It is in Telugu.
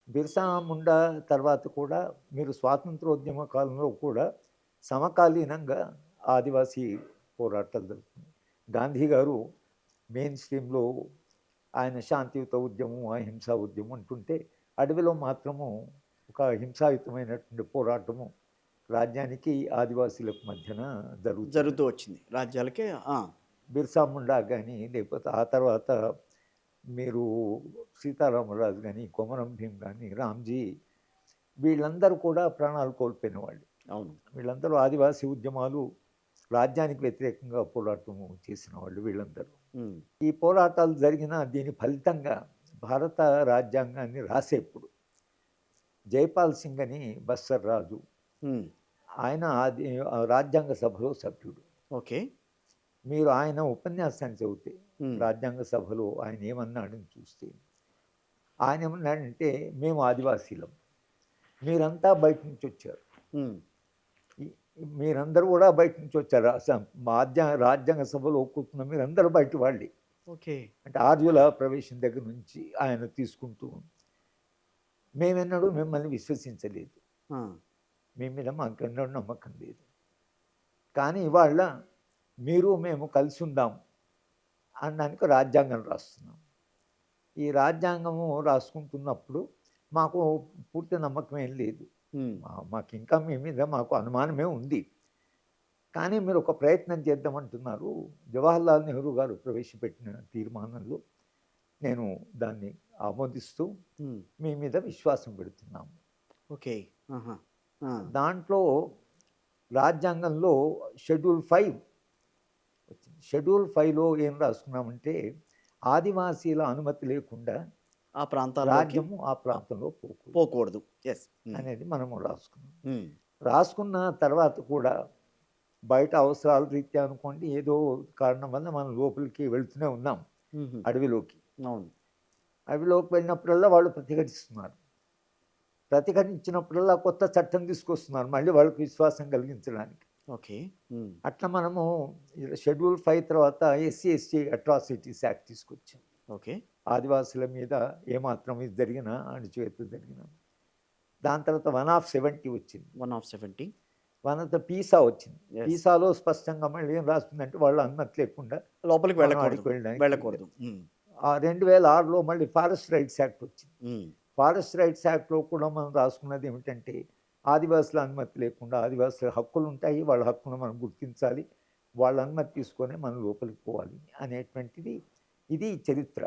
బిర్సా ముండా తర్వాత కూడా మీరు స్వాతంత్రోద్యమ కాలంలో కూడా సమకాలీనంగా ఆదివాసీ పోరాటాలు జరుగుతున్నాయి. గాంధీ గారు మెయిన్ స్ట్రీమ్‌లో ఆయన శాంతియుత ఉద్యమం, అహింసా ఉద్యమం అంటుంటే, అడవిలో మాత్రము ఒక హింసాయుతమైనటువంటి పోరాటము రాజ్యానికి, ఆదివాసీలకు మధ్యన జరుగుతున్నది. జరుగుతూ వచ్చింది. రాజ్యాలకే ఆ! బిర్సా ముండా గాని, లేకపోతే ఆ తర్వాత మీరు సీతారామరాజు గాని, కొమరం భీమ్ గాని, రామ్‌జీ వీళ్ళందరూ కూడా ప్రాణాలు కోల్పోయిన వాళ్ళు. అవును. వీళ్ళందరూ ఆదివాసీ ఉద్యమాలు, రాజ్యానికి వ్యతిరేకంగా పోరాటం చేసిన వాళ్ళు వీళ్ళందరూ. హ్మ్. ఈ పోరాటాలు జరిగిన దీని ఫలితంగా భారత రాజ్యాంగాన్ని రాసేప్పుడు జైపాల్ సింగ్ అని బస్తర్ రాజు, హ్మ్. ఆయన రాజ్యాంగ సభలో సభ్యుడు. ఓకే. మీరు ఆయన ఉపన్యాసాన్ని చదివితే హ్మ్. రాజ్యాంగ సభలో ఆయన ఏమన్నాడని చూస్తే, ఆయన ఏమన్నాడంటే, "మేము ఆదివాసీలం. మీరంతా బయట నుంచి వచ్చారు. హ్మ్. ఈ మీరందరూ కూడా బయట నుంచి వచ్చారు. రాజ్యాంగ సభలో కూర్చున్న మీరందరూ బయటి వాళ్ళే." ఓకే. అంటే ఆర్యుల ప్రవేశం దగ్గర నుంచి ఆయన తీసుకుంటూ, "మేమెన్నడూ మిమ్మల్ని విశ్వసించలేదు. ఆ! మీ మీద మాకెన్నడూ నమ్మకం లేదు. కానీ ఇవాళ మీరు మేము కలిసుందాం అనడానికి రాజ్యాంగం రాస్తున్నాం. ఈ రాజ్యాంగము రాసుకుంటున్నప్పుడు మాకు పూర్తి నమ్మకం ఏం లేదు. హ్మ్. మాకింకా మీ మీద మాకు అనుమానమే ఉంది. కానీ మీరు ఒక ప్రయత్నం చేద్దామంటున్నారు. జవహర్లాల్ నెహ్రూ గారు ప్రవేశపెట్టిన తీర్మానంలో నేను దాన్ని ఆమోదిస్తూ హ్మ్. మీ మీద విశ్వాసం పెడుతున్నాము." ఓకే. ఆహా! ఆ! దాంట్లో రాజ్యాంగంలో షెడ్యూల్ 5 వచ్చింది. షెడ్యూల్ 5లో ఏం రాసుకున్నామంటే, ఆదివాసీల అనుమతి లేకుండా ఆ ప్రాంతాల్లోకి రాజ్యము ఆ ప్రాంతంలో పోకూడదు పోకూడదు. యెస్. హ్మ్. అనేది మనము రాసుకున్నాం. హ్మ్. రాసుకున్న తర్వాత కూడా బయట అవసరాల రీత్యా అనుకోండి, ఏదో కారణం వల్ల మనం లోపలికి వెళ్తూనే ఉన్నాం హుహు. అడవిలోకి. అవును. అడవిలోకి వెళ్ళినప్పుడల్లా వాళ్ళు ప్రతిఘటిస్తున్నారు. ప్రతిఘటించినప్పుడల్లా కొత్త చట్టం తీసుకొస్తున్నారు మళ్ళీ వాళ్ళకి విశ్వాసం కలిగించడానికి. ఓకే. హ్మ్. అట్లా మనము షెడ్యూల్ 5 తర్వాత ఎస్సీ, ఎస్టీ అట్రాసిటీస్ యాక్ట్ తీసుకొచ్చాం. ఓకే. ఆదివాసుల మీద ఏమాత్రం ఇది జరిగినా, అణచివేత జరిగినా. దాని తర్వాత 1 ఆఫ్ 70 వచ్చింది. 1 of 70. One of the Pisa వచ్చింది. యెస్. పీసాలో స్పష్టంగా మళ్ళీ ఏం రాస్తుందంటే, వాళ్ళ అనుమతి లేకుండా లోపలికి మనం వెళ్ళకూడదు. ఆడికి వెళ్ళడానికి వీల్లేదు. వెళ్ళకూడదు. హ్మ్. 2006లో మళ్ళీ ఫారెస్ట్ రైట్స్ యాక్ట్ వచ్చింది. హ్మ్. ఫారెస్ట్ రైట్స్ యాక్ట్‌లో కూడా మనం రాసుకున్నది ఏమిటంటే, ఆదివాసుల అనుమతి లేకుండా ఆదివాసుల హక్కులుంటాయి. వాళ్ళ హక్కును మనం గుర్తించాలి. వాళ్ళ అనుమతి తీసుకొనే మనం లోపలికి పోవాలి అనేటువంటిది ఇది చరిత్ర.